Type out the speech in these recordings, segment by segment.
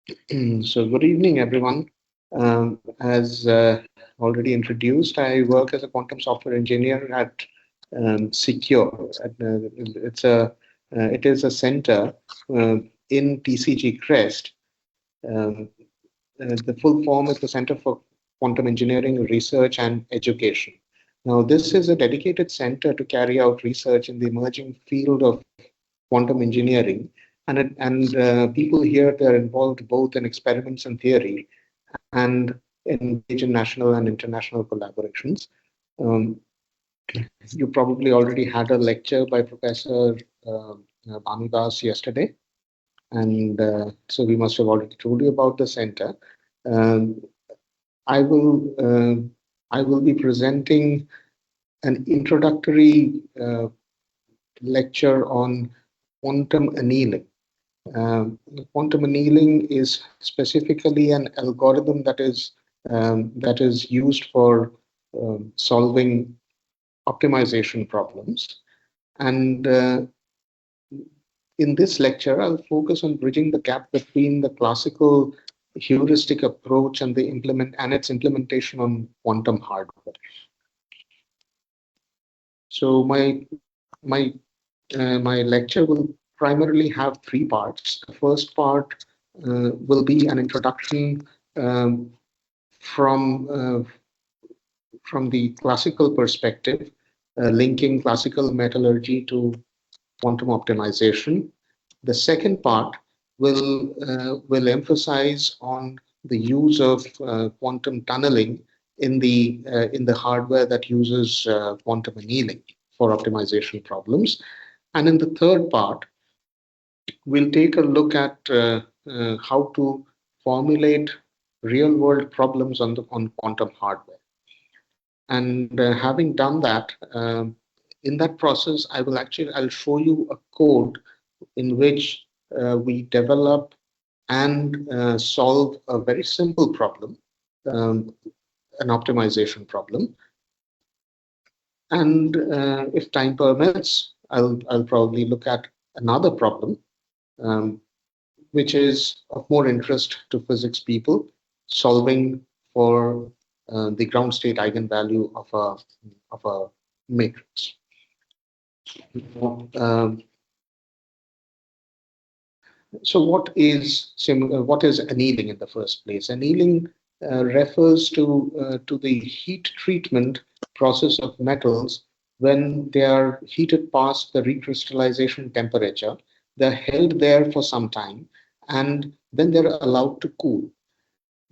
So good evening, everyone. As already introduced, I work as a quantum software engineer at CQuERE. It is a center in TCG CREST. The full form is the Center for Quantum Engineering Research and Education. Now, this is a dedicated center to carry out research in the emerging field of quantum engineering, and people here, they're involved both in experiments and theory and engage in national and international collaborations. You probably already had a lecture by Professor Bhanudas yesterday, and so we must have already told you about the center. Um, I will be presenting an introductory lecture on quantum annealing. Quantum annealing is specifically an algorithm that is used for solving optimization problems. And in this lecture, I'll focus on bridging the gap between the classical heuristic approach and its implementation on quantum hardware. So my lecture will primarily have three parts. The first part will be an introduction from the classical perspective, linking classical metallurgy to quantum optimization. The second part will emphasize on the use of quantum tunneling in the hardware that uses quantum annealing for optimization problems. And in the third part, we'll take a look at how to formulate real-world problems on quantum hardware. And having done that, in that process, I'll show you a code in which we develop and solve a very simple problem, an optimization problem. And if time permits, I'll probably look at another problem, which is of more interest to physics people, solving for the ground state eigenvalue of a matrix. So what is annealing in the first place? Annealing refers to the heat treatment process of metals when they are heated past the recrystallization temperature. They're held there for some time, and then they're allowed to cool.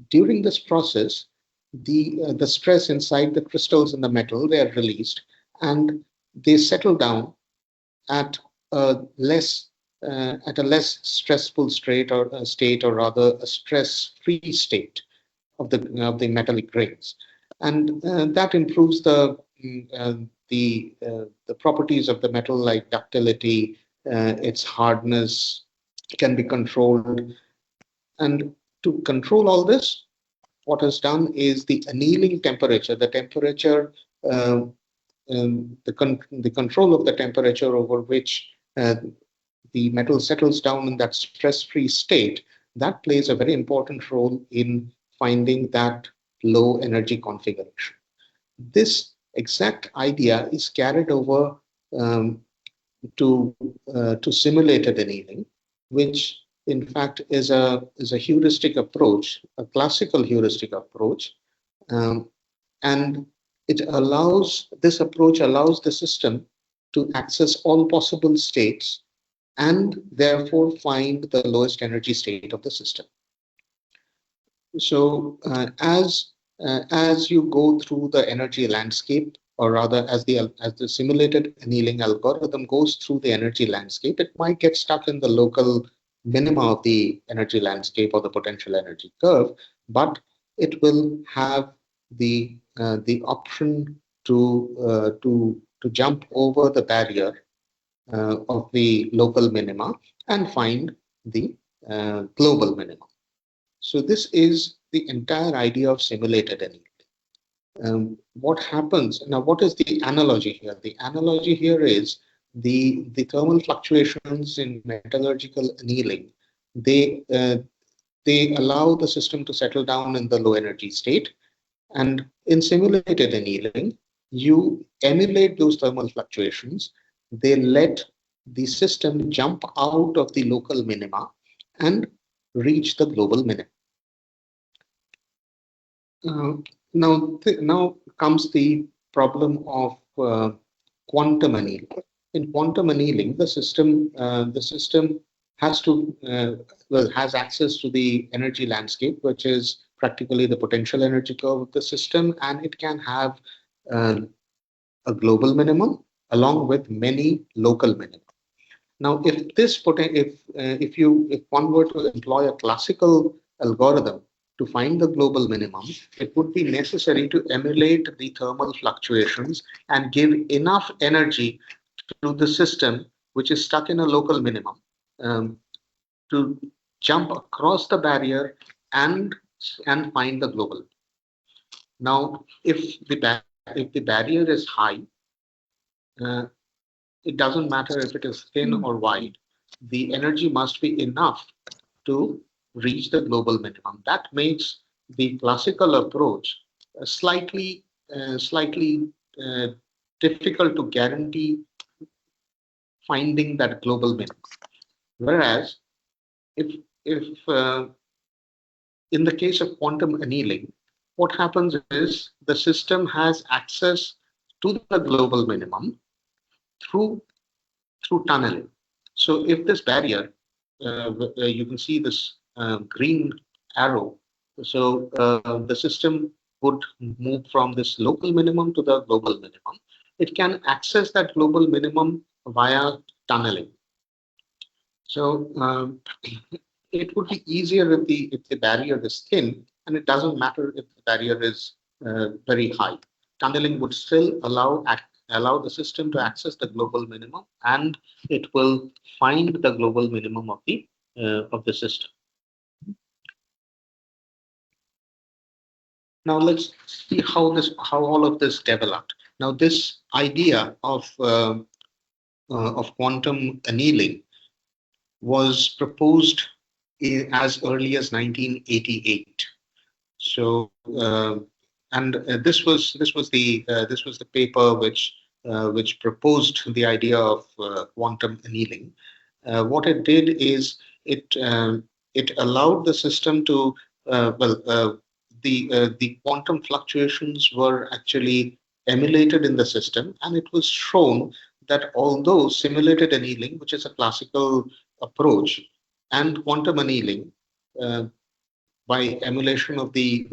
During this process, the stress inside the crystals in the metal, they are released, and they settle down at a less stressful state, or rather a stress-free state of the metallic grains, and that improves the properties of the metal, like ductility, its hardness can be controlled. And to control all this, what is done is the annealing temperature, the temperature, the control of the temperature over which the metal settles down in that stress-free state, that plays a very important role in finding that low energy configuration. This exact idea is carried over to simulated annealing, which in fact is a heuristic approach, a classical heuristic approach, and this approach allows the system to access all possible states and therefore find the lowest energy state of the system. So as you go through the energy landscape, or rather as the simulated annealing algorithm goes through the energy landscape, it might get stuck in the local minima of the energy landscape or the potential energy curve, but it will have the option to jump over the barrier of the local minima and find the global minima. So this is the entire idea of simulated annealing. What happens now? What is the analogy here? The analogy here is the thermal fluctuations in metallurgical annealing. They they allow the system to settle down in the low energy state. And in simulated annealing, you emulate those thermal fluctuations. They let the system jump out of the local minima and reach the global minimum. Now comes the problem of quantum annealing. In quantum annealing, the system has access to the energy landscape, which is practically the potential energy curve of the system, and it can have uh, a global minimum along with many local minima. Now, if one were to employ a classical algorithm to find the global minimum, it would be necessary to emulate the thermal fluctuations and give enough energy to the system, which is stuck in a local minimum, um, to jump across the barrier and find the global. Now, if the barrier is high, uh, it doesn't matter if it is thin or wide. The energy must be enough to reach the global minimum. That makes the classical approach slightly uh, difficult to guarantee finding that global minimum. Whereas if in the case of quantum annealing, what happens is the system has access to the global minimum through tunneling. So if this barrier, you can see this green arrow, so the system would move from this local minimum to the global minimum. It can access that global minimum via tunneling. So it would be easier if the barrier is thin, and it doesn't matter if the barrier is very high. Tunneling would still allow the system to access the global minimum, and it will find the global minimum of the system. Now let's see how all of this developed. Now this idea of quantum annealing was proposed as early as 1988. So, this was the paper which proposed the idea of quantum annealing. What it did is it allowed the system to the quantum fluctuations were actually emulated in the system, and it was shown that although simulated annealing, which is a classical approach, and quantum annealing by emulation of the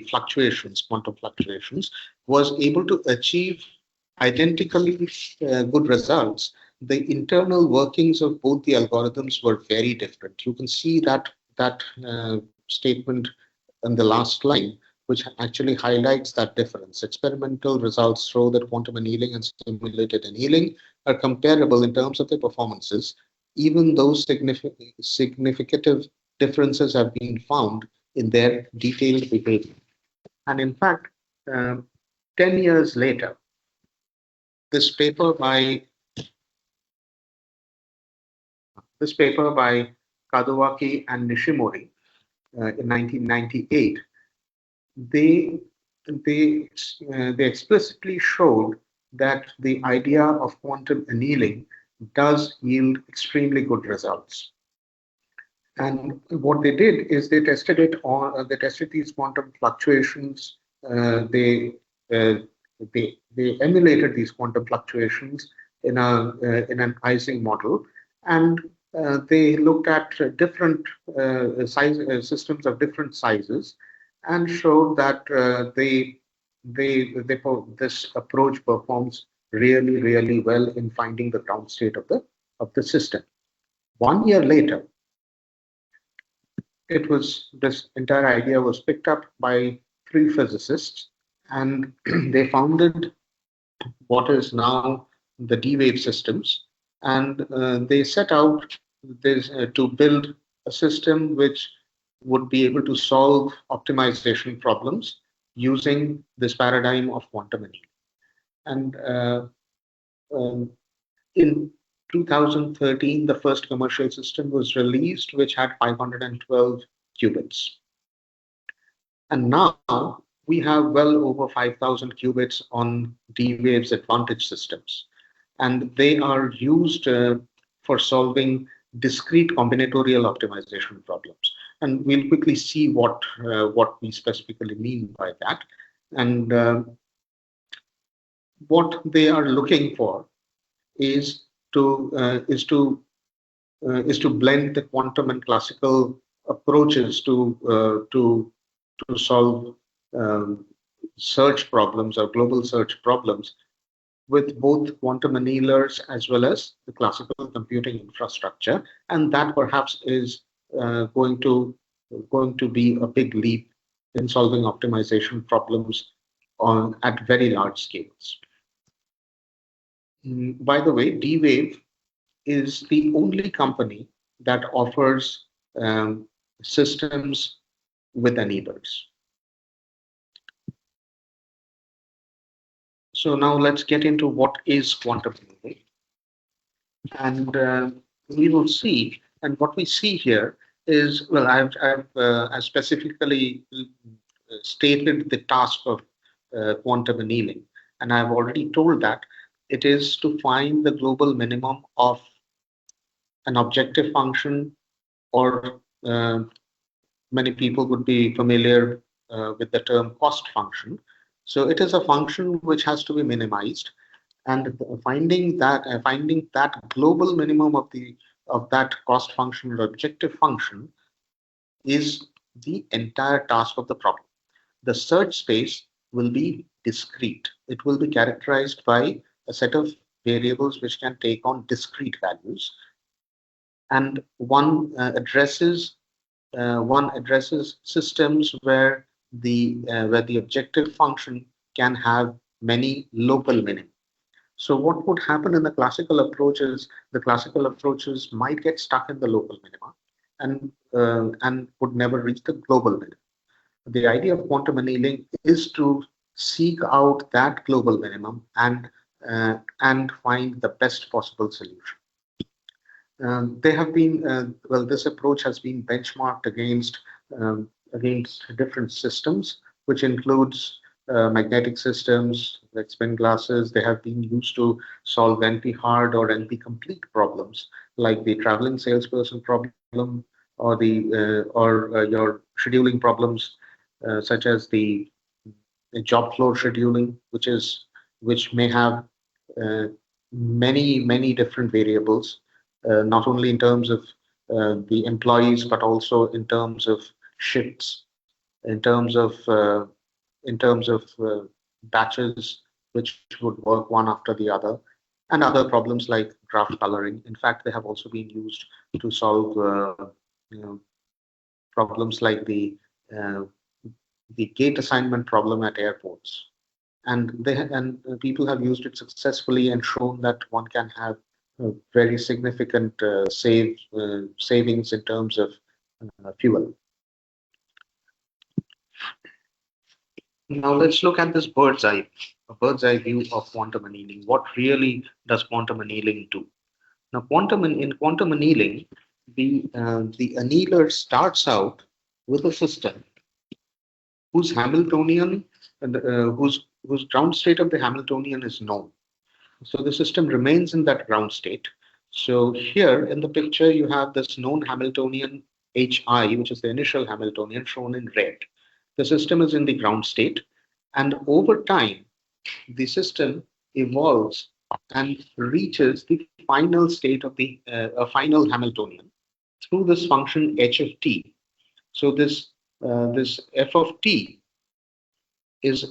fluctuations, quantum fluctuations, was able to achieve identically good results. The internal workings of both the algorithms were very different. You can see that statement in the last line, which actually highlights that difference. Experimental results show that quantum annealing and simulated annealing are comparable in terms of their performances, even though significant differences have been found in their detailed behavior. And in fact, 10 years later, this paper by Kadowaki and Nishimori in 1998, they explicitly showed that the idea of quantum annealing does yield extremely good results. And what they did is they tested these quantum fluctuations. They emulated these quantum fluctuations in an Ising model, and they looked at different systems of different sizes, and showed that this approach performs really well in finding the ground state of the system. 1 year later, this entire idea was picked up by 3 physicists, and they founded what is now the D-Wave systems, and they set out to build a system which would be able to solve optimization problems using this paradigm of quantum annealing. And in 2013, the first commercial system was released, which had 512 qubits. And now we have well over 5,000 qubits on D-Wave's advantage systems. And they are used for solving discrete combinatorial optimization problems. And we'll quickly see what we specifically mean by that. And what they are looking for is to blend the quantum and classical approaches to solve search problems or global search problems with both quantum annealers as well as the classical computing infrastructure, and that perhaps is going to be a big leap in solving optimization problems at very large scales. By the way, D-Wave is the only company that offers systems with annealers. So now let's get into what is quantum annealing. And we will see, and what we see here is, well, I've specifically stated the task of quantum annealing, and I've already told that it is to find the global minimum of an objective function, or many people would be familiar with the term cost function. So it is a function which has to be minimized, and finding that global minimum of that cost function or objective function is the entire task of the problem. The search space will be discrete. It will be characterized by a set of variables which can take on discrete values, and one addresses systems where the objective function can have many local minima. So what would happen in the classical approaches? The classical approaches might get stuck in the local minima and would never reach the global minima. The idea of quantum annealing is to seek out that global minimum and find the best possible solution. They have been this approach has been benchmarked against different systems, which includes magnetic systems like spin glasses. They have been used to solve NP-hard or NP-complete problems, like the traveling salesperson problem, or your scheduling problems, such as the job floor scheduling, which may have many different variables, not only in terms of the employees, but also in terms of shifts, in terms of batches which would work one after the other, and other problems like graph coloring. In fact, they have also been used to solve problems like the gate assignment problem at airports. And people have used it successfully and shown that one can have very significant savings in terms of fuel. Now let's look at this bird's eye view of quantum annealing. What really does quantum annealing do? Now, in quantum annealing, the annealer starts out with a system whose Hamiltonian and whose ground state of the Hamiltonian is known. So the system remains in that ground state. So here in the picture, you have this known Hamiltonian HI, which is the initial Hamiltonian, shown in red. The system is in the ground state, and over time, the system evolves and reaches the final state of the final Hamiltonian through this function h of t. So this f of t is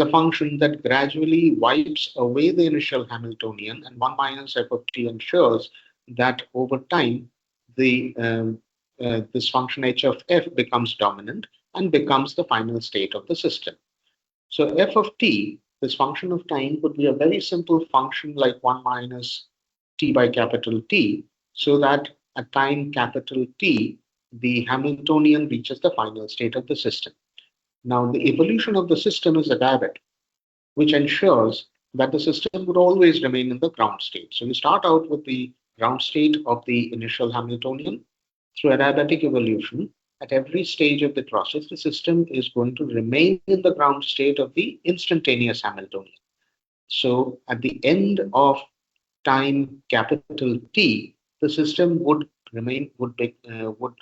a function that gradually wipes away the initial Hamiltonian, and 1 minus f of t ensures that over time this function h of f becomes dominant and becomes the final state of the system. So f of t, this function of time, would be a very simple function like 1 minus t by capital T, so that at time capital T, the Hamiltonian reaches the final state of the system. Now, the evolution of the system is a diabatic, which ensures that the system would always remain in the ground state. So you start out with the ground state of the initial Hamiltonian. Through adiabatic evolution, at every stage of the process, the system is going to remain in the ground state of the instantaneous Hamiltonian. So at the end of time capital T, the system would would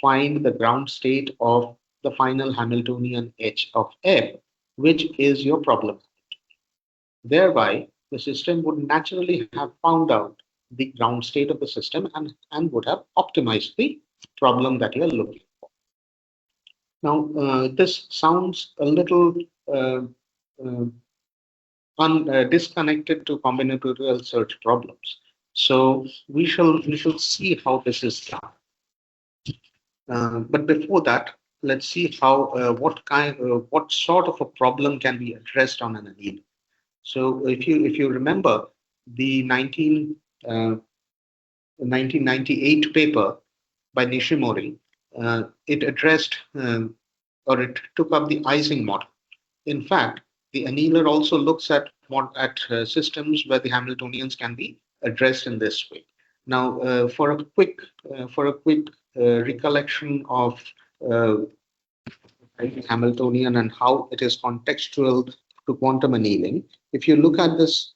find the ground state of the final Hamiltonian H of M, which is your problem. Thereby, the system would naturally have found out the ground state of the system and would have optimized the problem that you're looking for. Now, this sounds a little uh, disconnected to combinatorial search problems. So we shall see how this is done. But before that, let's see how what sort of a problem can be addressed on an annealing. So if you remember the 1998 paper by Nishimori, it addressed or it took up the Ising model. In fact, the annealer also looks at systems where the Hamiltonians can be addressed in this way. Now, for a quick recollection of Hamiltonian and how it is contextual to quantum annealing, if you look at this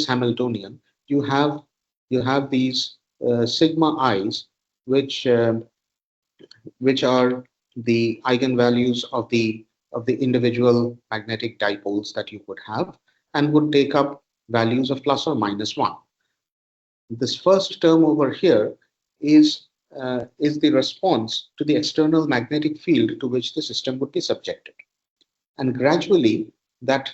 Hamiltonian, you have these sigma i's, which are the eigenvalues of the individual magnetic dipoles that you would have, and would take up values of plus or minus 1. This first term over here is the response to the external magnetic field to which the system would be subjected. And gradually, that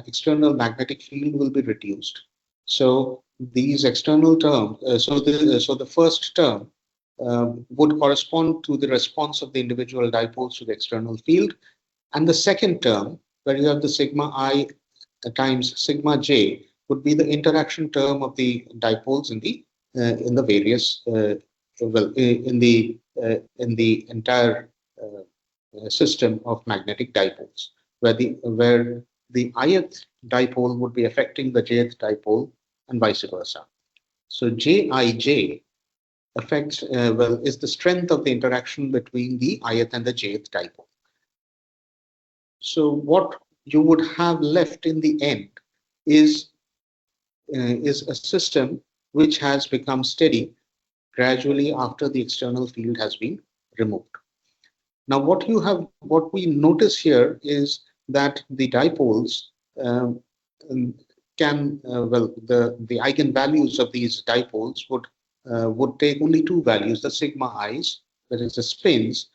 external magnetic field will be reduced. So these external terms, so the first term would correspond to the response of the individual dipoles to the external field. And the second term, where you have the sigma I times sigma j, would be the interaction term of the dipoles in the various in the entire system of magnetic dipoles, where the ith dipole would be affecting the jth dipole and vice versa. So Jij affects is the strength of the interaction between the ith and the jth dipole. So what you would have left in the end is a system which has become steady gradually after the external field has been removed. Now, what we notice here is that the dipoles the eigenvalues of these dipoles would take only two values. The sigma i's, that is the spins,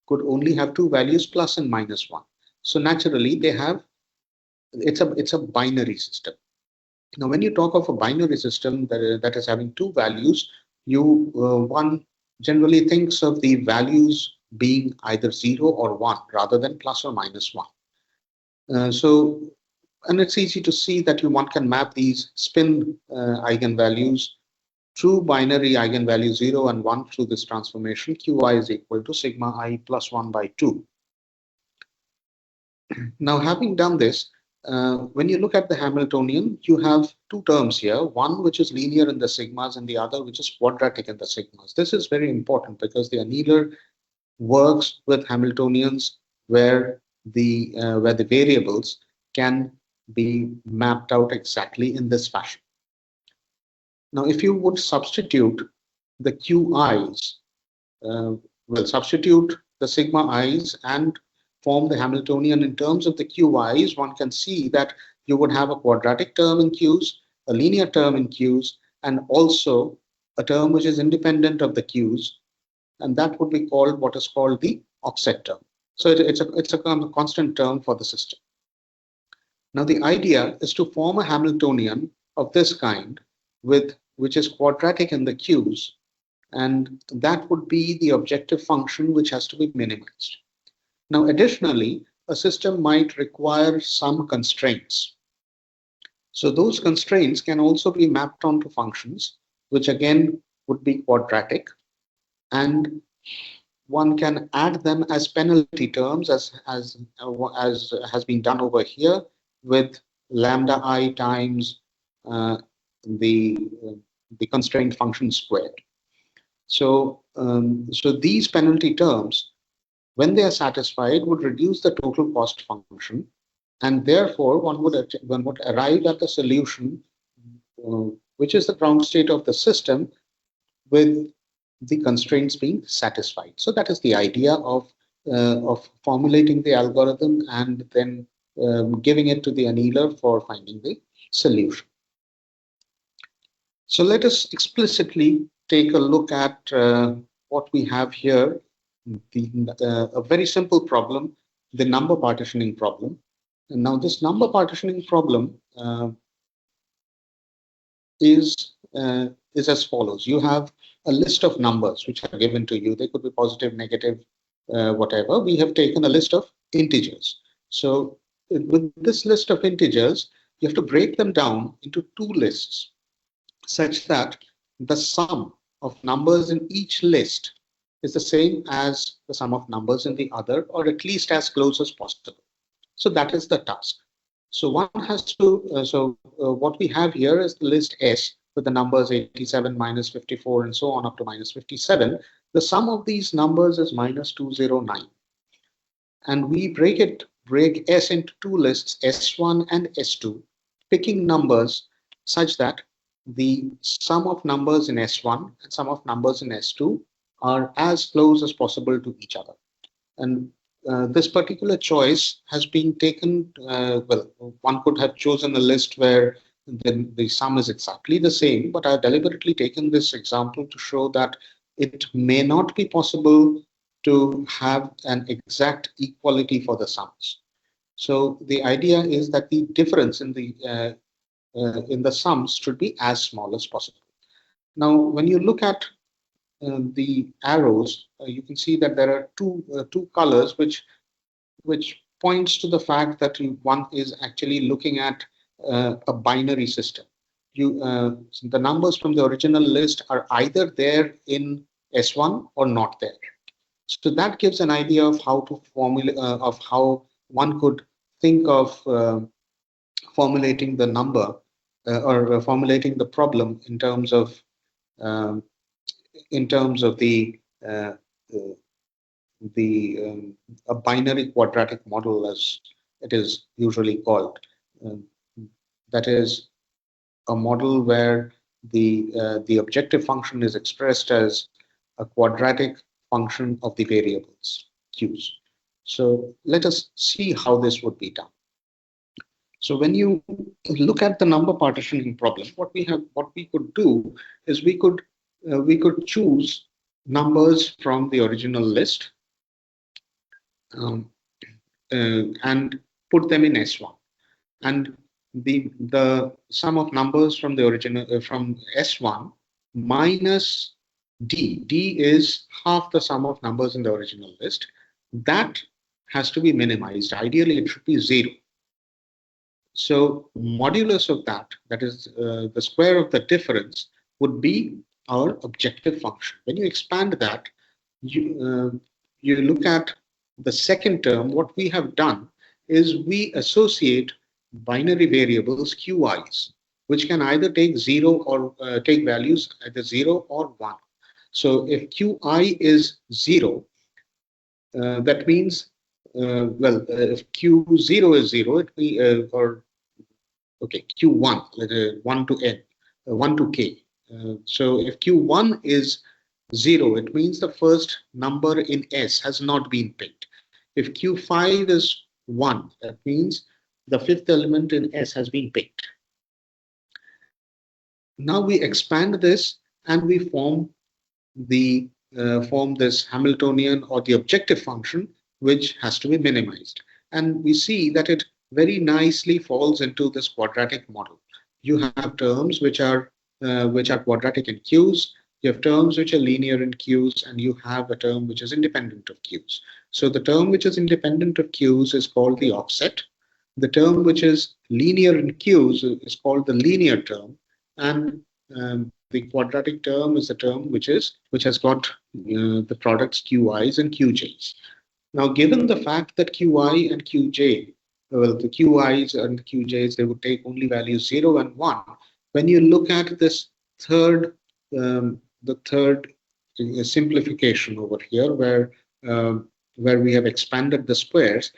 could only have two values, plus and minus 1. So naturally, it's a binary system. Now, when you talk of a binary system that is having two values, one generally thinks of the values being either 0 or 1 rather than plus or minus 1. And it's easy to see that one can map these spin eigenvalues through binary eigenvalue 0 and 1 through this transformation. Qi is equal to sigma I plus 1 by 2. Now, having done this, when you look at the Hamiltonian, you have two terms here, one which is linear in the sigmas and the other which is quadratic in the sigmas. This is very important because the annealer works with Hamiltonians where the variables can be mapped out exactly in this fashion. Now, if you would substitute the Qi's, substitute the sigma i's and form the Hamiltonian in terms of the Qi's, one can see that you would have a quadratic term in Q's, a linear term in Q's, and also a term which is independent of the Q's, and that would be called what is called the offset term. So it's a constant term for the system. Now, the idea is to form a Hamiltonian of this kind which is quadratic in the Q's, and that would be the objective function which has to be minimized. Now, additionally, a system might require some constraints. So those constraints can also be mapped onto functions, which again would be quadratic, and one can add them as penalty terms, as has been done over here with lambda I times the constraint function squared. So so these penalty terms, when they are satisfied, would reduce the total cost function, and therefore one would arrive at the solution, which is the ground state of the system, with the constraints being satisfied. So that is the idea of formulating the algorithm and then giving it to the annealer for finding the solution. So let us explicitly take a look at what we have here, a very simple problem, the number partitioning problem. And now this number partitioning problem is as follows. You have a list of numbers which are given to you. They could be positive, negative, whatever. We have taken a list of integers. So with this list of integers, you have to break them down into two lists, such that the sum of numbers in each list is the same as the sum of numbers in the other, or at least as close as possible. So that is the task. So one has to, what we have here is the list S with the numbers 87, minus 54, and so on up to minus 57. The sum of these numbers is minus 209. And we break S into two lists, S1 and S2, picking numbers such that the sum of numbers in S1 and sum of numbers in S2 are as close as possible to each other. And this particular choice has been taken, well, one could have chosen a list where the sum is exactly the same, but I've deliberately taken this example to show that it may not be possible to have an exact equality for the sums. So the idea is that the difference in the sums should be as small as possible. Now, when you look at the arrows, you can see that there are two colors which points to the fact that one is actually looking at a binary system. The numbers from the original list are either there in S1 or not there. So that gives an idea of how to of how one could think of formulating the number or formulating the problem in terms of the a binary quadratic model, as it is usually called. That is a model where the objective function is expressed as a quadratic function of the variables q's. So let us see how this would be done. So when you look at the number partitioning problem, what we could do is we could choose numbers from the original list and put them in S1, and the sum of numbers from the original from S1 minus D is half the sum of numbers in the original list. That has to be minimized. Ideally, it should be 0. So modulus of that is the square of the difference, would be our objective function. When you expand that, you look at the second term. What we have done is we associate binary variables QIs, which can either take 0 or take values either 0 or 1. So if QI is 0, that means if Q0 is 0, it be okay, Q1, 1 to n, 1 to k. So if Q1 is 0, it means the first number in S has not been picked. If Q5 is 1, that means the fifth element in S has been picked. Now we expand this and we form this Hamiltonian or the objective function, which has to be minimized. And we see that it very nicely falls into this quadratic model. You have terms which are quadratic in Q's, you have terms which are linear in Q's, and you have a term which is independent of Q's. So the term which is independent of Q's is called the offset. The term which is linear in Q's is called the linear term, and the quadratic term is the term which has got the products QIs and QJs. Now, given the fact that QI and QJ well, the QIs and the QJs, they would take only values 0 and 1. When you look at this the third simplification over here, where we have expanded the squares,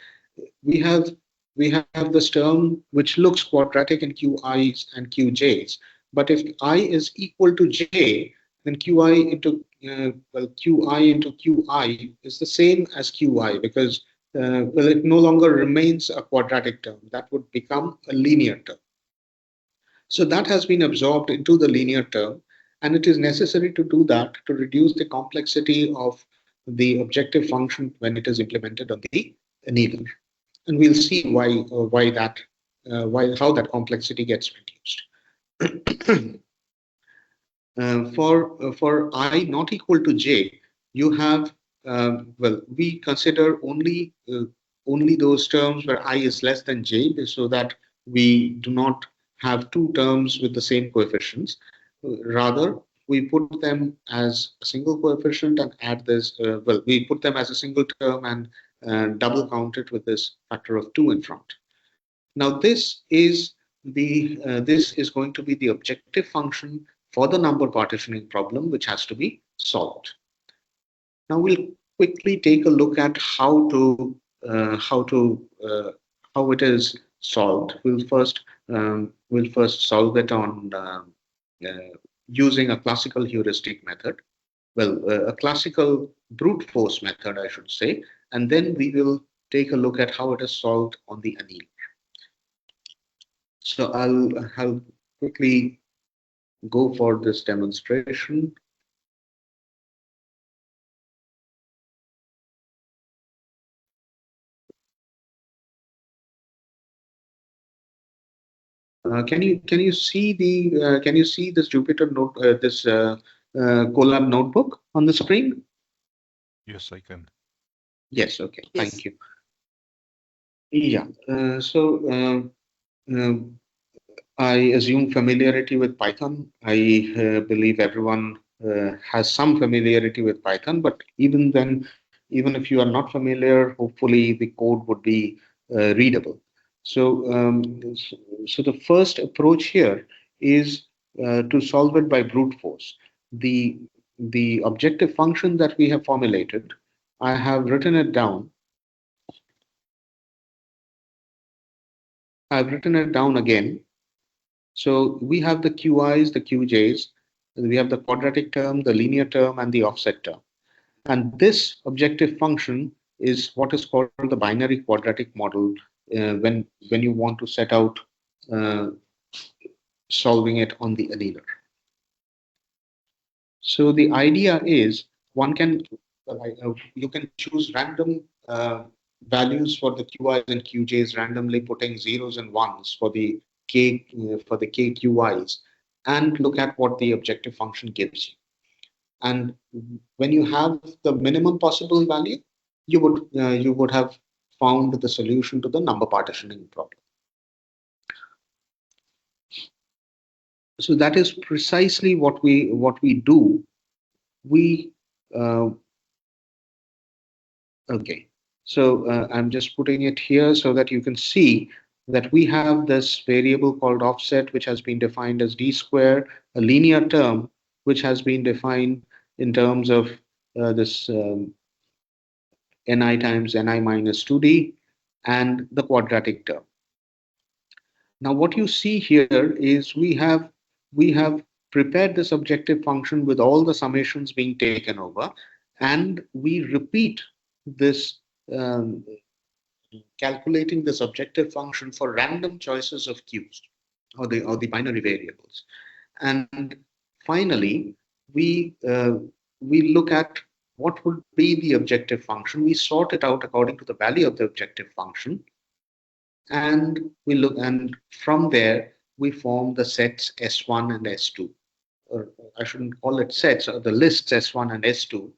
we have we have this term which looks quadratic in QIs and QJs. But if I is equal to J, then QI into QI is the same as QI, because well, it no longer remains a quadratic term. That would become a linear term. So that has been absorbed into the linear term, and it is necessary to do that to reduce the complexity of the objective function when it is implemented on the annealer. And we'll see how that complexity gets reduced. For I not equal to J, you have well, we consider only those terms where I is less than J, so that we do not have two terms with the same coefficients. Rather, we put them as a single coefficient and add this. Well, we put them as a single term and double count it with this factor of 2 in front. Now this is going to be the objective function for the number partitioning problem, which has to be solved. Now we'll quickly take a look at how it is solved. We'll first solve it on using a classical heuristic method. Well, a classical brute force method, I should say, and then we will take a look at how it is solved on the annealing. So I'll quickly go for this demonstration. Can you see this Jupyter note this Colab notebook on the screen? Yes, I can. Yes. Okay. Yes. Thank you. Yeah. I assume familiarity with Python. I believe everyone has some familiarity with Python, but even then, even if you are not familiar, hopefully the code would be readable. So the first approach here is to solve it by brute force. The objective function that we have formulated, I have written it down. I've written it down again. So we have the QIs, the QJs, we have the quadratic term, the linear term, and the offset term. And this objective function is what is called the binary quadratic model when you want to set out solving it on the annealer. So the idea is you can choose random values for the QIs and QJs, randomly putting zeros and ones for the KQIs, and look at what the objective function gives you. And when you have the minimum possible value, you would have found the solution to the number partitioning problem. So that is precisely what we do. We okay. So I'm just putting it here so that you can see that we have this variable called offset, which has been defined as d square, a linear term, which has been defined in terms of this ni times ni minus 2d, and the quadratic term. Now what you see here is we have prepared this objective function with all the summations being taken over, and we repeat this calculating this objective function for random choices of q's or the binary variables. And finally, we look at what would be the objective function. We sort it out according to the value of the objective function, and from there we form the sets S1 and S2. Or I shouldn't call it sets, or the lists S1 and S2,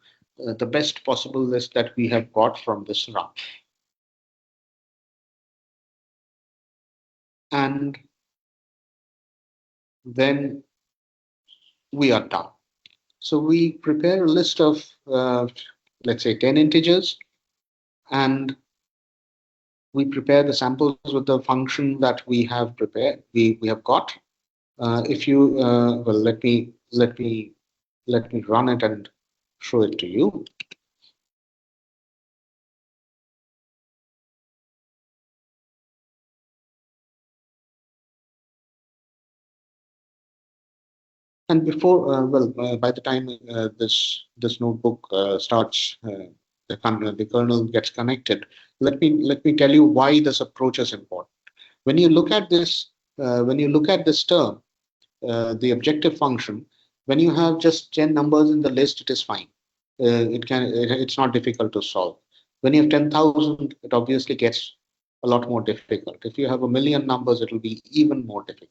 the best possible list that we have got from this run. And then we are done. So we prepare a list of, let's say, 10 integers, and we prepare the samples with the function that we have prepared. We have got. If you well, let me run it and show it to you. And before, by the time this notebook starts, the kernel gets connected. Let me tell you why this approach is important. When you look at this term, the objective function, when you have just 10 numbers in the list, it is fine. It's not difficult to solve. When you have 10,000, it obviously gets a lot more difficult. If you have a million numbers, it will be even more difficult.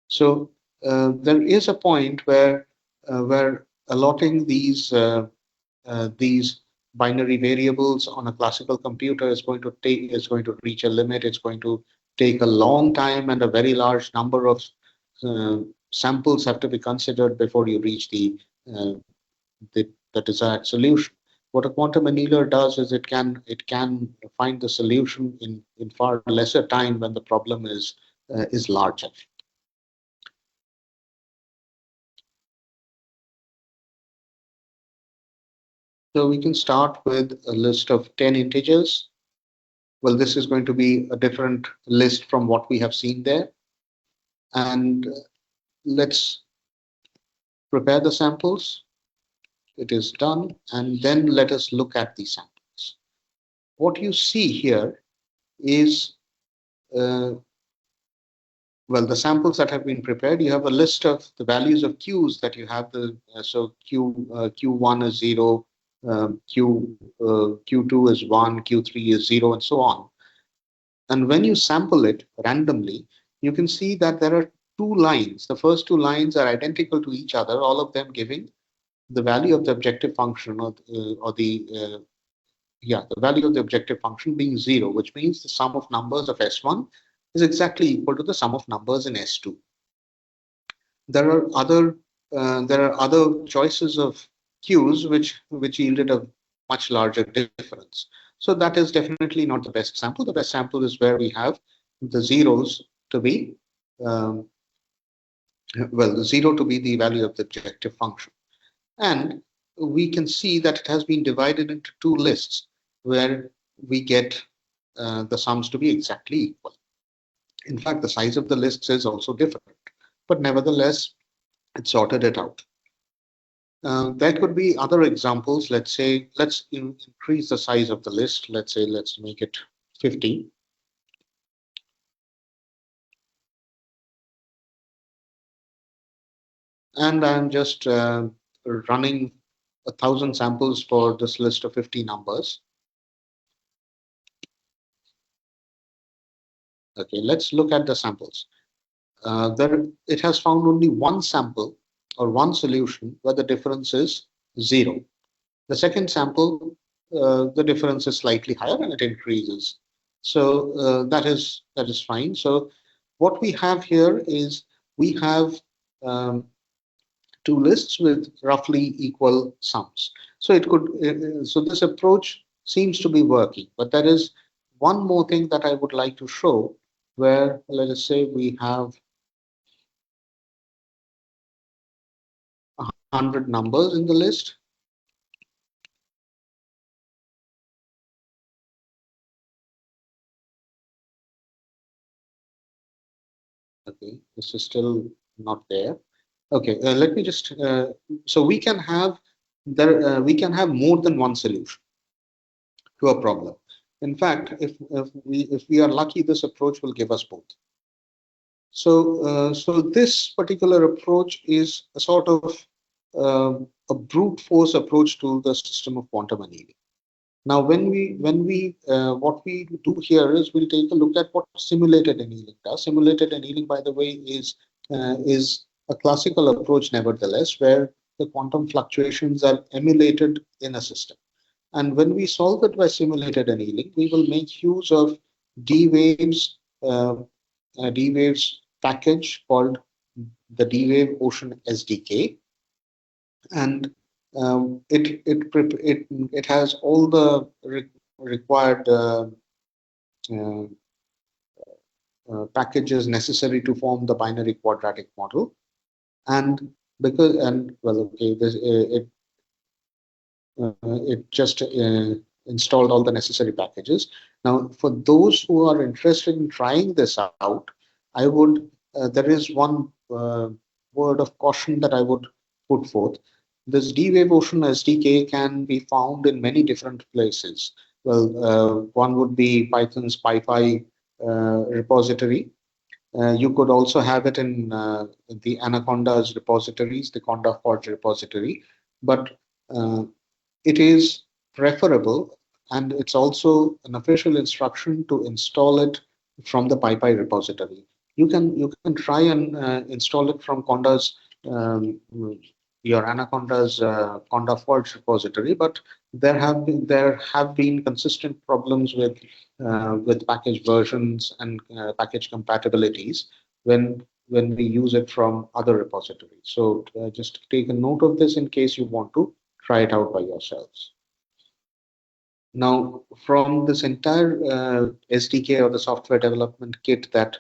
So there is a point where allotting these binary variables on a classical computer is going to reach a limit. It's going to take a long time, and a very large number of uh, samples have to be considered before you reach uh, the desired solution. What a quantum annealer does is it can find the solution in far lesser time when the problem is larger. So we can start with a list of 10 integers. Well, this is going to be a different list from what we have seen there. And let's prepare the samples. It is done. And then let us look at the samples. What you see here is, well, the samples that have been prepared. You have a list of the values of Qs that you have. So Q1 is 0, Q2 is 1, Q3 is 0, and so on. And when you sample it randomly, you can see that there are two lines. The first two lines are identical to each other, all of them giving the value of the objective function, the value of the objective function being 0, which means the sum of numbers of S1 is exactly equal to the sum of numbers in S2. There are other choices of Qs which yielded a much larger difference. So that is definitely not the best sample. The best sample is where we have the zeros to be um, the 0 to be the value of the objective function. And we can see that it has been divided into two lists where we get the sums to be exactly equal. In fact, the size of the lists is also different, but nevertheless, it sorted it out. There could be other examples. Let's say, let's increase the size of the list. Let's say, let's make it 50. And I'm just running 1,000 samples for this list of 50 numbers. Okay, let's look at the samples. It has found only one sample or one solution where the difference is 0. The second sample, the difference is slightly higher and it increases. So that is fine. So what we have here is we have two lists with roughly equal sums. So so this approach seems to be working, but there is one more thing that I would like to show, where let us say we have 100 numbers in the list. Okay, this is still not there. Okay, let me just, so we can have more than one solution to a problem. In fact, if we are lucky, this approach will give us both. So this particular approach is a sort of a brute force approach to the system of quantum annealing. Now, what we do here is we'll take a look at what simulated annealing does. Simulated annealing, by the way, is a classical approach, nevertheless, where the quantum fluctuations are emulated in a system. And when we solve it by simulated annealing, we will make use of D-Waves, D-Waves package called the D-Wave Ocean SDK, and it has all the required packages necessary to form the binary quadratic model. And well, okay, it just installed all the necessary packages. Now, for those who are interested in trying this out, I would there is one word of caution that I would put forth. This D-Wave Ocean SDK can be found in many different places. Well, one would be Python's PyPy repository. You could also have it in the Anaconda's repositories, the Conda Forge repository, but it is preferable, and it's also an official instruction to install it from the PyPy repository. You can try and install it from Conda's your Anaconda's Conda Forge repository, but there have been consistent problems with package versions and package compatibilities when we use it from other repositories. So just take a note of this in case you want to try it out by yourselves. Now, from this entire SDK or the software development kit that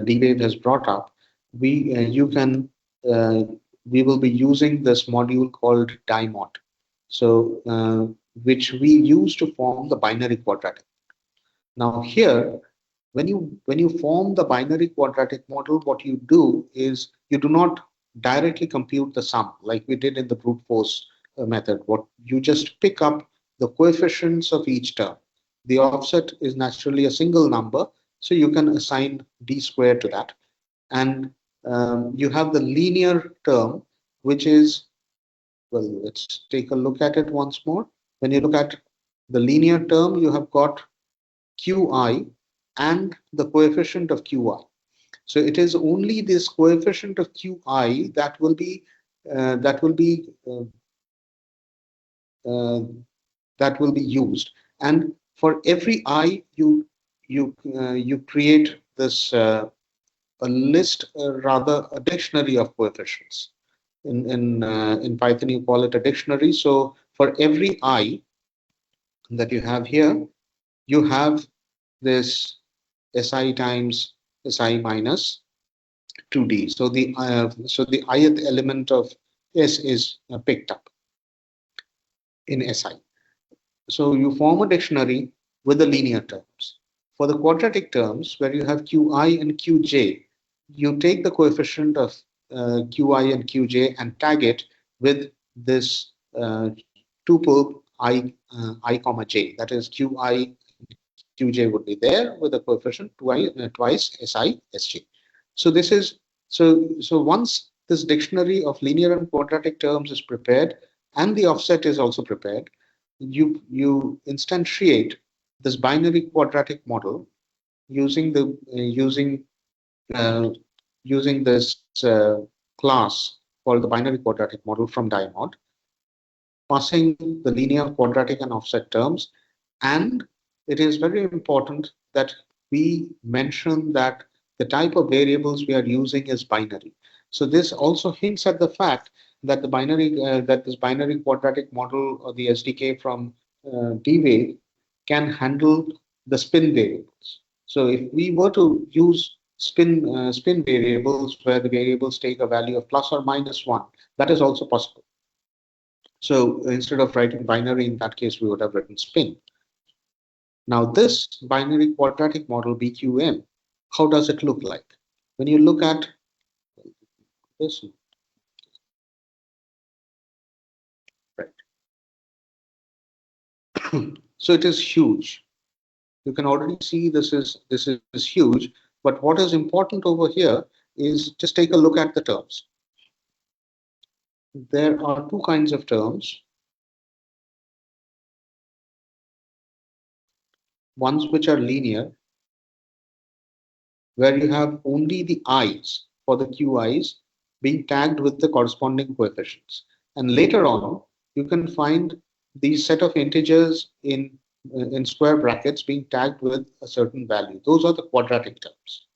D-Wave has brought up, uh, we will be using this module called DIMOD, so which we use to form the binary quadratic. Now here, when you form the binary quadratic model, what you do is you do not directly compute the sum like we did in the brute force method. What you just pick up the coefficients of each term. The offset is naturally a single number, so you can assign d squared to that, and you have the linear term, which is, well, let's take a look at it once more. When you look at the linear term, you have got qi and the coefficient of qi. So it is only this coefficient of qi that will be uh, uh, that will be used. And for every I, you create this a list, rather a dictionary of coefficients. In Python, you call it a dictionary. So for every I that you have here, you have this Si times Si minus 2D. So the ith element of S is picked up in Si. So you form a dictionary with the linear terms. For the quadratic terms, where you have Qi and Qj, you take the coefficient of Qi and Qj and tag it with this tuple I comma j. That is Qi Qj would be there with a coefficient twice Si Sj. So this is so once this dictionary of linear and quadratic terms is prepared and the offset is also prepared, you instantiate this binary quadratic model using the uh, using this class called the binary quadratic model from DIMOD, passing the linear, quadratic, and offset terms. And it is very important that we mention that the type of variables we are using is binary. So this also hints at the fact that this binary quadratic model or the SDK from D-Wave can handle the spin variables. So if we were to use spin variables where the variables take a value of plus or minus 1, that is also possible. So instead of writing binary, in that case, we would have written spin. Now this binary quadratic model BQM, how does it look like? When you look at this, right? So it is huge. You can already see this is huge. But what is important over here is just take a look at the terms. There are two kinds of terms. Ones which are linear, where you have only the i's for the QIs being tagged with the corresponding coefficients. And later on, you can find these set of integers in square brackets being tagged with a certain value. Those are the quadratic terms.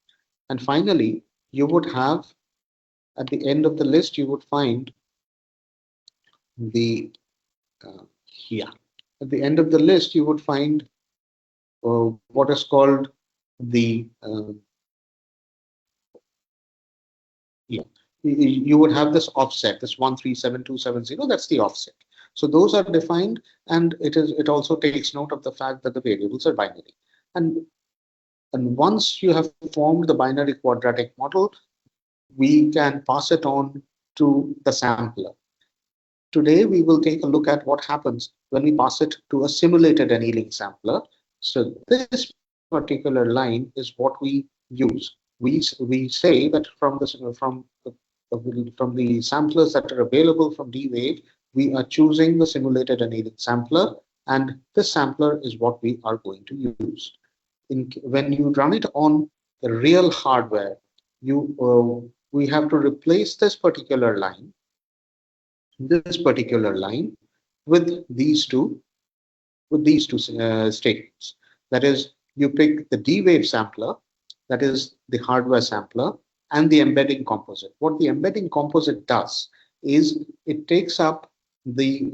And finally, you would have, at the end of the list, you would find the, yeah, at the end of the list, you would find what is called the you would have this offset, this 137270. That's the offset. So those are defined, and it also takes note of the fact that the variables are binary. And once you have formed the binary quadratic model, we can pass it on to the sampler. Today, we will take a look at what happens when we pass it to a simulated annealing sampler. So this particular line is what we use. We say that from the samplers that are available from D-Wave, we are choosing the simulated annealing sampler, and this sampler is what we are going to use. When you run it on the real hardware, we have to replace this particular line with these two statements. That is, you pick the D-Wave sampler, that is the hardware sampler, and the embedding composite. What the embedding composite does is it takes up the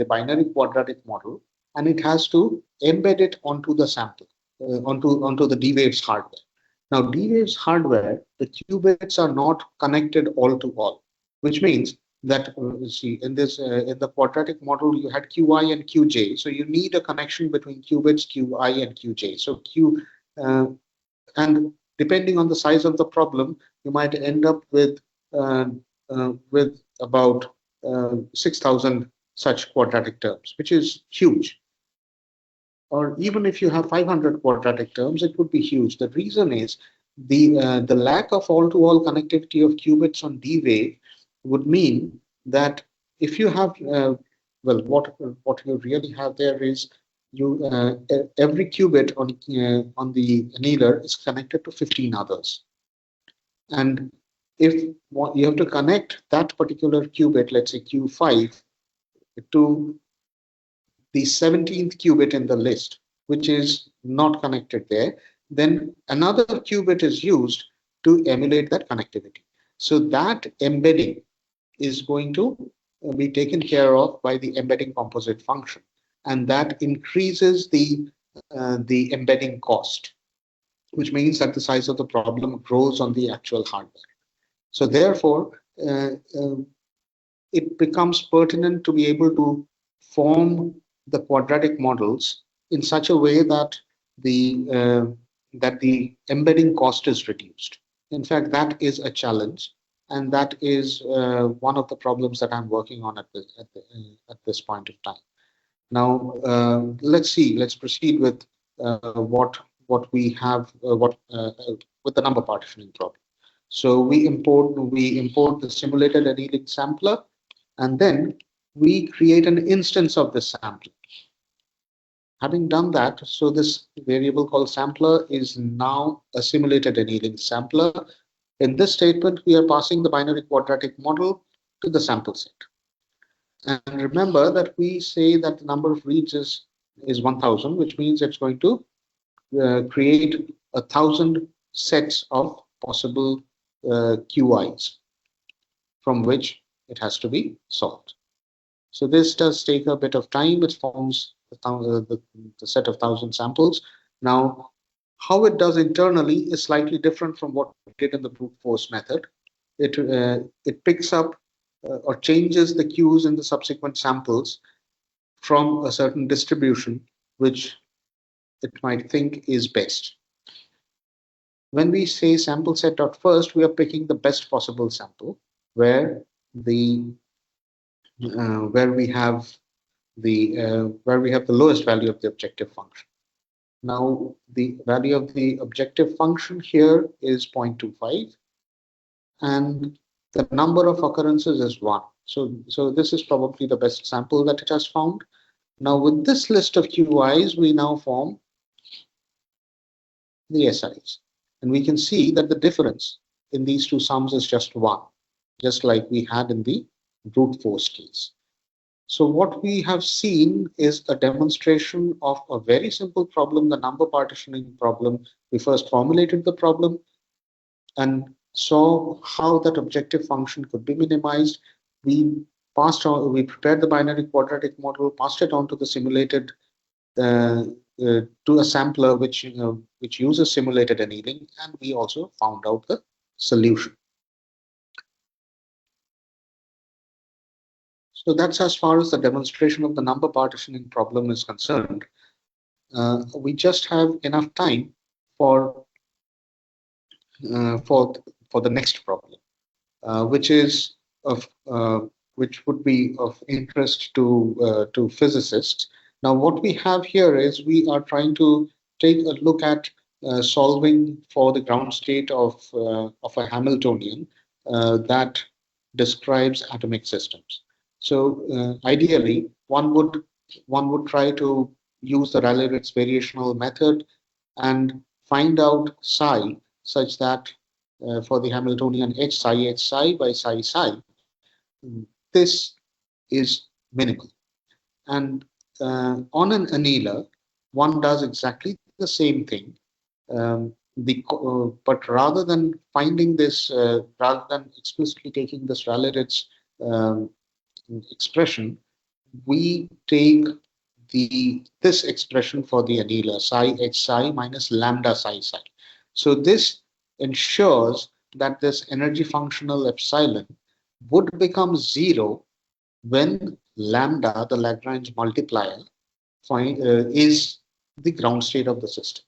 binary quadratic model, and it has to embed it onto the sample, onto the D-Wave's hardware. Now, D-Wave's hardware, the qubits are not connected all to all, which means that see in the quadratic model you had qi and qj, so you need a connection between qubits qi and qj. So and depending on the size of the problem, you might end up with about 6,000 such quadratic terms, which is huge. Or even if you have 500 quadratic terms, it would be huge. The reason is the lack of all-to-all connectivity of qubits on D-Wave would mean that if you have well, what you really have there is every qubit on the annealer is connected to 15 others, and if you have to connect that particular qubit, let's say Q5, to the 17th qubit in the list, which is not connected there, then another qubit is used to emulate that connectivity. So that embedding is going to be taken care of by the embedding composite function, and that increases the embedding cost, which means that the size of the problem grows on the actual hardware. So therefore, it becomes pertinent to be able to form the quadratic models in such a way that the embedding cost is reduced. In fact, that is a challenge, and that is one of the problems that I'm working on at this point of time. Now, let's proceed with what we have with the number partitioning problem. So we import the simulated annealing sampler, and then we create an instance of the sampler. Having done that, so this variable called sampler is now a simulated annealing sampler. In this statement, we are passing the binary quadratic model to the sample set. And remember that we say that the number of reads is 1,000, which means it's going to create 1,000 sets of possible QIs from which it has to be solved. So this does take a bit of time. It forms the set of 1,000 samples. Now, how it does internally is slightly different from what we did in the brute force method. It picks up or changes the Qs in the subsequent samples from a certain distribution, which it might think is best. When we say sample set.first, we are picking the best possible sample where we have the lowest value of the objective function. Now, the value of the objective function here is 0.25, and the number of occurrences is 1. So this is probably the best sample that it has found. Now, with this list of QIs, we now form the SIs. And we can see that the difference in these two sums is just 1, just like we had in the brute force case. So what we have seen is a demonstration of a very simple problem, the number partitioning problem. We first formulated the problem and saw how that objective function could be minimized. We prepared the binary quadratic model, passed it on to the simulated to a sampler which uses simulated annealing, and we also found out the solution. So that's as far as the demonstration of the number partitioning problem is concerned. We just have enough time for uh, for for the next problem, which is of which would be of interest to physicists. Now, what we have here is we are trying to take a look at solving for the ground state of a Hamiltonian that describes atomic systems. So, ideally, one would try to use the Rayleigh-Ritz variational method and find out psi such that for the Hamiltonian H psi by psi psi, this is minimal. And on an annealer, one does exactly the same thing. But rather than finding this, rather than explicitly taking this Rayleigh-Ritz um, expression, we take this expression for the annealer psi h psi minus lambda psi psi. So this ensures that this energy functional epsilon would become zero when lambda, the Lagrange multiplier, is the ground state of the system.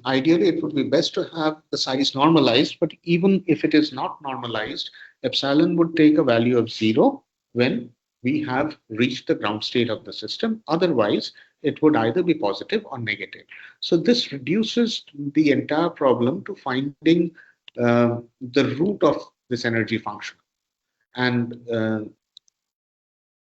Ideally, it would be best to have the size normalized, but even if it is not normalized, epsilon would take a value of zero when we have reached the ground state of the system. Otherwise, it would either be positive or negative. So this reduces the entire problem to finding the root of this energy function. And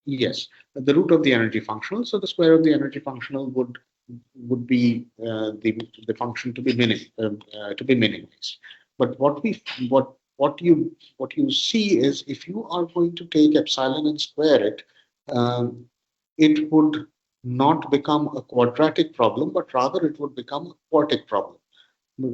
yes, the root of the energy functional. So the square of the energy functional would be the function to be minimized. But what you see is if you are going to take epsilon and square it, it would not become a quadratic problem, but rather it would become a quartic problem.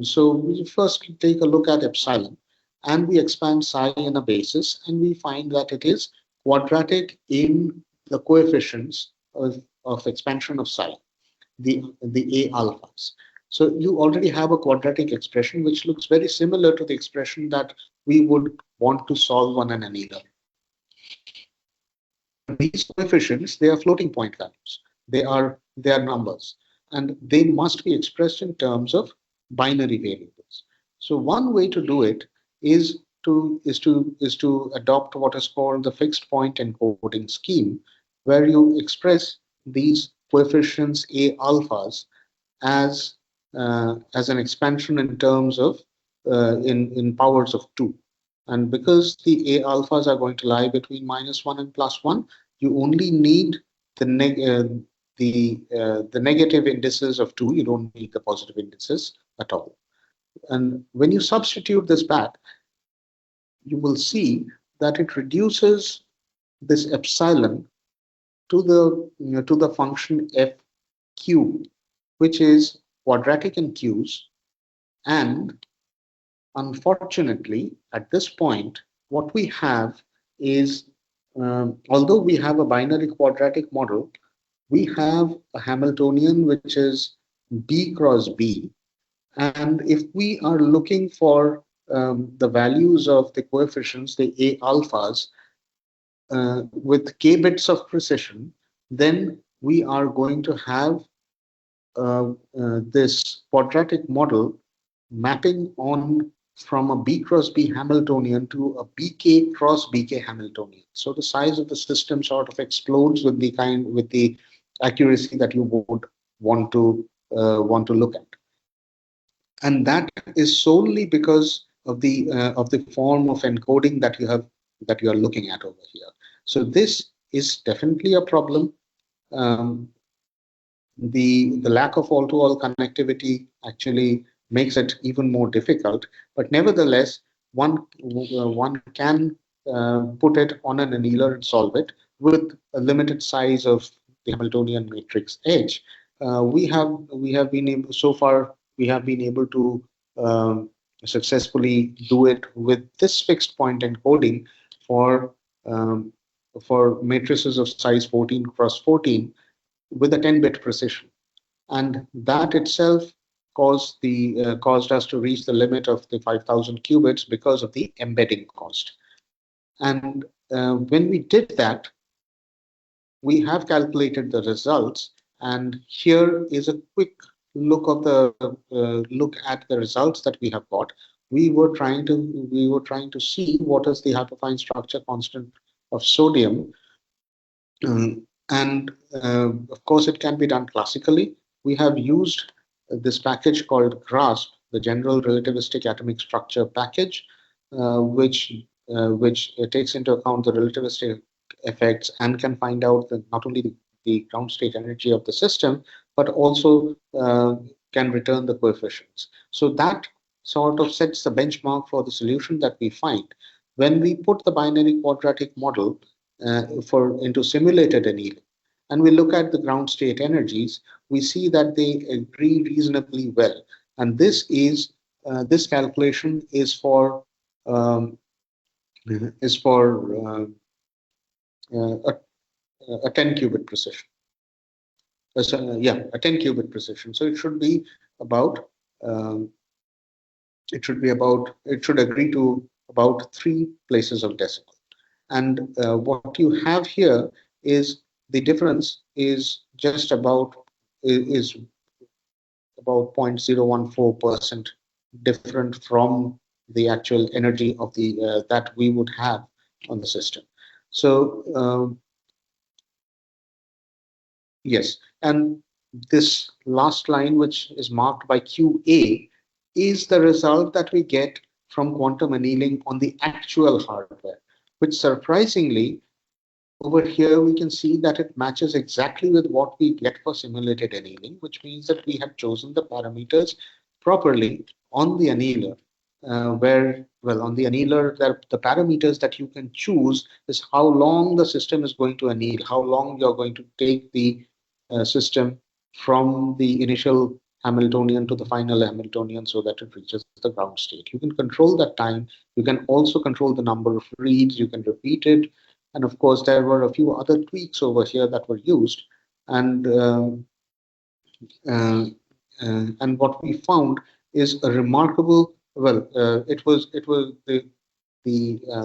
So we first take a look at epsilon and we expand psi in a basis and we find that it is quadratic in the coefficients of expansion of psi, the A alphas. So you already have a quadratic expression which looks very similar to the expression that we would want to solve on an annealer. But these coefficients, they are floating point values. They are numbers, and they must be expressed in terms of binary variables. So one way to do it is to adopt what is called the fixed point encoding scheme, where you express these coefficients A alphas as an expansion in terms of in powers of 2. And because the A alphas are going to lie between -1 and +1, you only need the negative indices of 2. You don't need the positive indices at all. And when you substitute this back, you will see that it reduces this epsilon to the function f cube, which is quadratic in q's. And unfortunately, at this point, what we have is, although we have a binary quadratic model, we have a Hamiltonian which is B cross B. And if we are looking for the values of the coefficients, the A alphas, with k bits of precision, then we are going to have this quadratic model mapping on from a B cross B Hamiltonian to a BK cross BK Hamiltonian. So the size of the system sort of explodes with the accuracy that you would want to look at, and that is solely because of the form of encoding that you are looking at over here. So this is definitely a problem. Um, the lack of all-to-all connectivity actually makes it even more difficult. But nevertheless, one can put it on an annealer and solve it with a limited size of the Hamiltonian matrix H. We have been able so far we have been able to successfully do it with this fixed point encoding for um, for matrices of size 14 cross 14 with a 10-bit precision. And that itself caused us to reach the limit of the 5,000 qubits because of the embedding cost. And when we did that, we have calculated the results, and here is a quick look at the results that we have got. We were trying to see what is the hyperfine structure constant of sodium. And of course, it can be done classically. We have used this package called GRASP, the General Relativistic Atomic Structure package, which takes into account the relativistic effects and can find out not only the ground state energy of the system, but also can return the coefficients. So that sort of sets the benchmark for the solution that we find. When we put the binary quadratic model into simulated annealing, and we look at the ground state energies, we see that they agree reasonably well. And this calculation is for um, a, a 10 qubit precision. A 10 qubit precision. So it should be about um, it should agree to about 3 places of decimal. And what you have here is the difference is just about 0.014% different from the actual energy of the that we would have on the system. So yes, and this last line, which is marked by QA, is the result that we get from quantum annealing on the actual hardware, which surprisingly, over here we can see that it matches exactly with what we get for simulated annealing, which means that we have chosen the parameters properly on the annealer. On the annealer, the parameters that you can choose is how long the system is going to anneal, how long you're going to take the system from the initial Hamiltonian to the final Hamiltonian so that it reaches the ground state. You can control that time. You can also control the number of reads. You can repeat it. And of course, there were a few other tweaks over here that were used. And uh, and what we found is a remarkable. It was the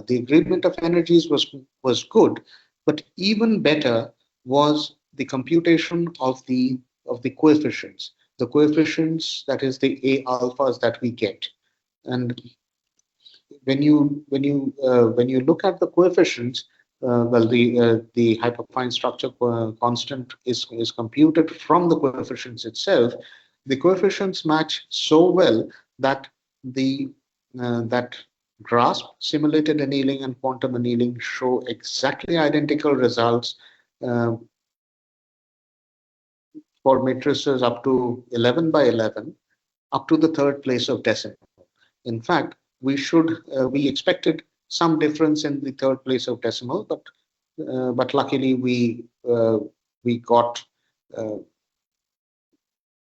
agreement of energies was good, but even better was the computation of the coefficients, that is the A alphas that we get. And when you look at the coefficients, the hyperfine structure constant is computed from the coefficients itself. The coefficients match so well that the that GRASP, simulated annealing, and quantum annealing show exactly identical results uh, for matrices up to 11 by 11, up to the third place of decimal. In fact, we expected some difference in the third place of decimal, but luckily we got uh,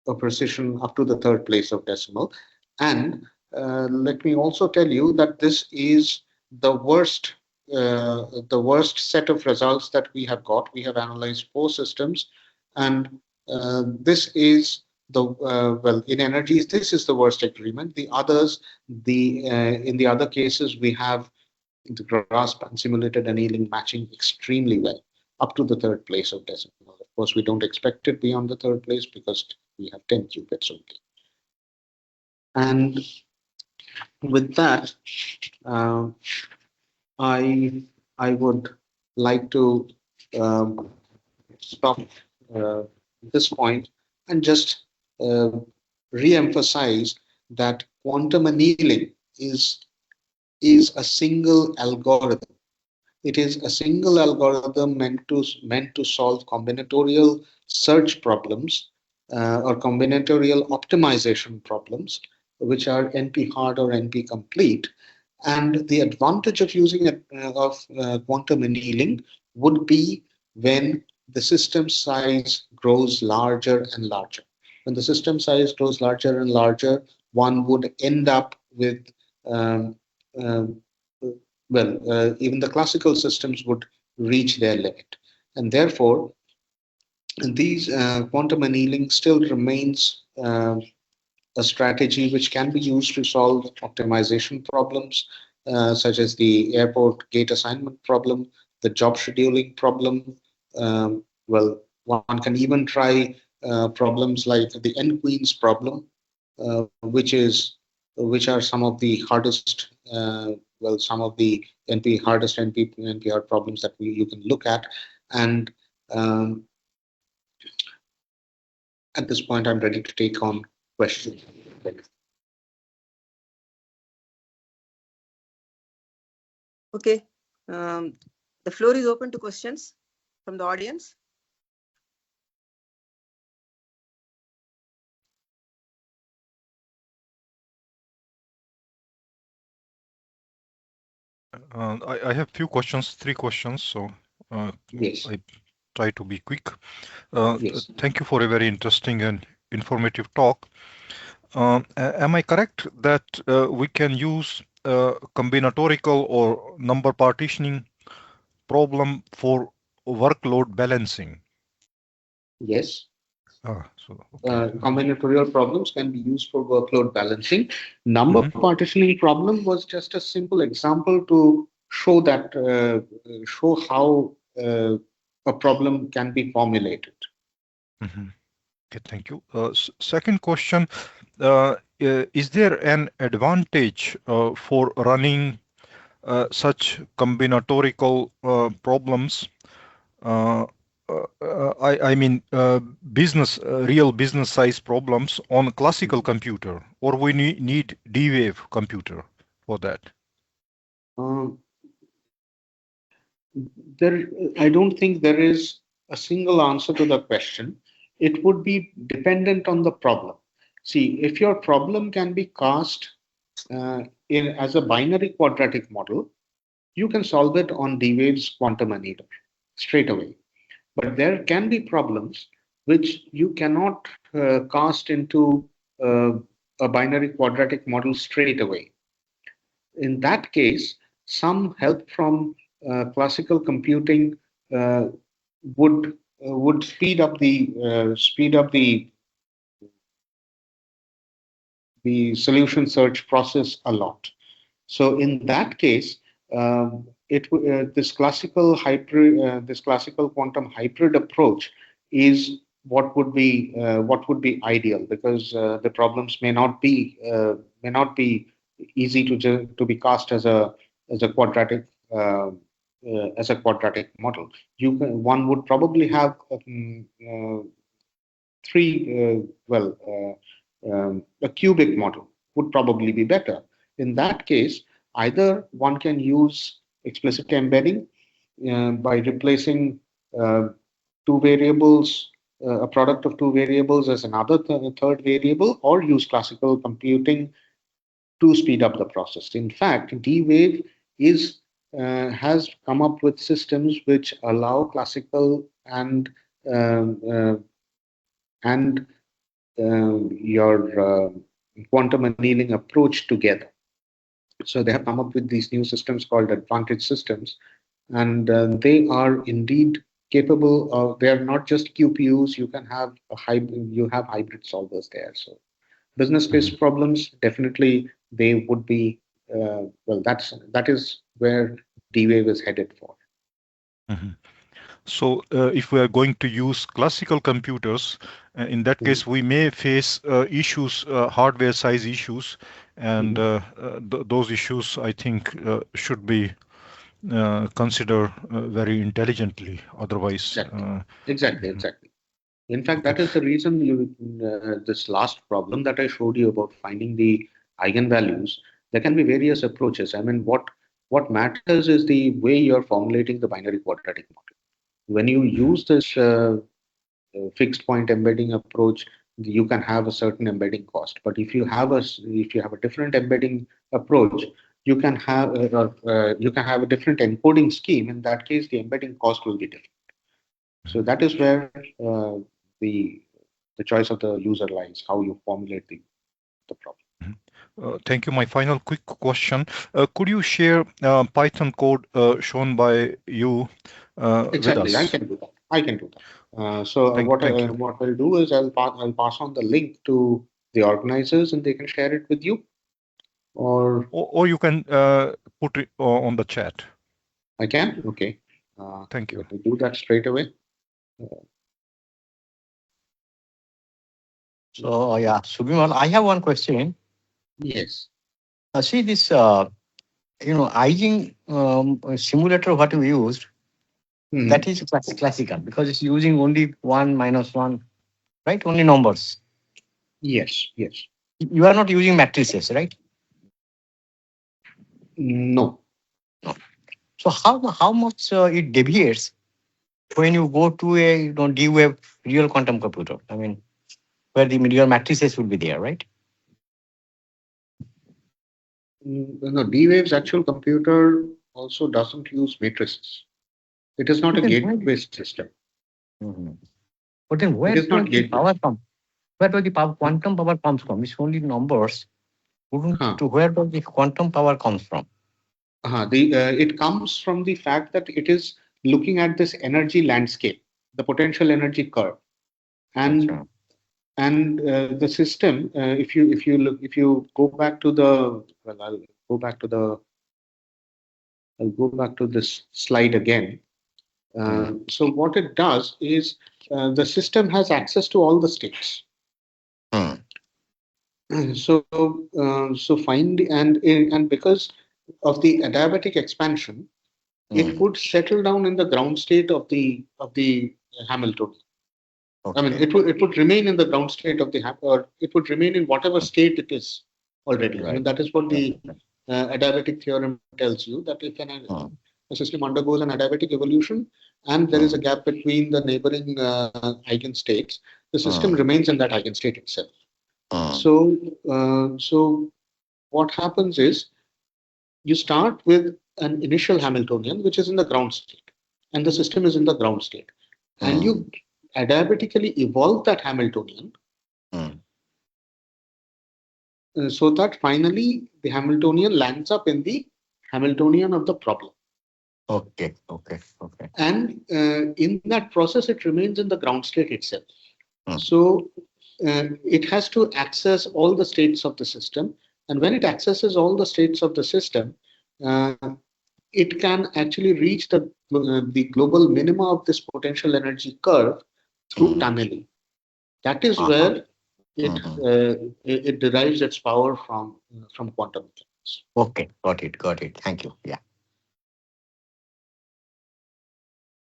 a precision up to the third place of decimal. And let me also tell you that this is the worst set of results that we have got. We have analyzed 4 systems, and this is in energies, this is the worst agreement. The others, in the other cases, we have the GRASP and simulated annealing matching extremely well up to the third place of decimal. Of course, we don't expect it beyond the third place because we have 10 qubits only. And with that, uh, I I would like to um, stop uh, this point and just uh, re-emphasize that quantum annealing is a single algorithm. It is a single algorithm meant to solve combinatorial search problems or combinatorial optimization problems, which are NP hard or NP complete. And the advantage of using quantum annealing would be when the system size grows larger and larger. When the system size grows larger and larger, one would end up with um, um, even the classical systems would reach their limit. And therefore, And these quantum annealing still remains a strategy which can be used to solve optimization problems, such as the airport gate assignment problem, the job scheduling problem. Well, one can even try problems like the N Queens problem, which are some of the hardest, some of the hardest NPR problems that you can look at. And um, at this point, I'm ready to take on questions. Okay. The floor is open to questions from the audience. I have few questions, 3 questions, so Yes. I try to be quick. Yes. Thank you for a very interesting and informative talk. Am I correct that we can use combinatorial or number partitioning problem for workload balancing? Yes. Okay. Combinatorial problems can be used for workload balancing. Number partitioning problem was just a simple example to show that show how a problem can be formulated. Okay, thank you. Second question, is there an advantage for running such combinatorial problems? I mean, real business size problems on classical computer, or we need D-Wave computer for that? Um, I don't think there is a single answer to the question. It would be dependent on the problem. See, if your problem can be cast as a binary quadratic model, you can solve it on D-Wave's quantum annealer straight away. But there can be problems which you cannot cast into a binary quadratic model straight away. In that case, some help from classical computing uh, would speed up the solution search process a lot. So in that case, this classical quantum hybrid approach is what would be ideal, because the problems may not be easy to be cast as a quadratic model. One would probably have a cubic model would probably be better. In that case, either one can use explicit embedding by replacing uh, two variables, a product of two variables as another third variable, or use classical computing to speed up the process. In fact, D-Wave has come up with systems which allow classical um, uh, and your quantum annealing approach together. So they have come up with these new systems called advantage systems, and they are indeed capable of. They are not just QPUs. You can have a hybrid. You have hybrid solvers there. So business case problems definitely they would be. That is where D-Wave is headed for. So if we are going to use classical computers, in that case, we may face issues, hardware size issues, and those issues, I think, should be considered very intelligently. Otherwise, Exactly. In fact, okay. that is the reason this last problem that I showed you about finding the eigenvalues, there can be various approaches. I mean, what matters is the way you're formulating the binary quadratic model. When you use this fixed point embedding approach, you can have a certain embedding cost. But if you have a different embedding approach, you can have a different encoding scheme. In that case, the embedding cost will be different. So that is where the choice of the user lies, how you formulate the problem. Thank you. My final quick question. Could you share Python code shown by you with Exactly, I us? can do that. I can do that. What Thank you. what I'll do is I'll pass on the link to the organizers and they can share it with you, or you can put it on the chat. I can. Okay. Thank you. Let me do that straight away. So yeah, Subimal, I have one question. Yes. See this, Ising simulator what we used, that is classical because it's using only 1, -1, right? Only numbers. Yes. Yes. You are not using matrices, right? No. No. So how much it deviates when you go to a D-Wave real quantum computer? I mean, where the real matrices will be there, right? No, D-Wave's actual computer also doesn't use matrices. It is not a gate-based system. But then where It is not the gate-based. power come? Where does the quantum power comes from? It's only numbers. To where does the quantum power comes from? It comes from the fact that it is looking at this energy landscape, the potential energy curve, and the system. If you go back to the I'll go back to this slide again. So what it does is the system has access to all the states. So find and because of the adiabatic expansion, it would settle down in the ground state of the Hamiltonian. I mean, it would remain in the ground state of the or it would remain in whatever state it is already. Right. I mean, that is what the adiabatic theorem tells you, that if a system undergoes an adiabatic evolution and there is a gap between the neighboring eigenstates, the system remains in that eigenstate itself. So what happens is you start with an initial Hamiltonian, which is in the ground state, and the system is in the ground state, and you adiabatically evolve that Hamiltonian so that finally the Hamiltonian lands up in the Hamiltonian of the problem. Okay. And in that process, it remains in the ground state itself. So it has to access all the states of the system. And when it accesses all the states of the system, it can actually reach the global minima of this potential energy curve through tunneling. That is where it derives its power from quantum mechanics. Okay, got it. Thank you. Yeah.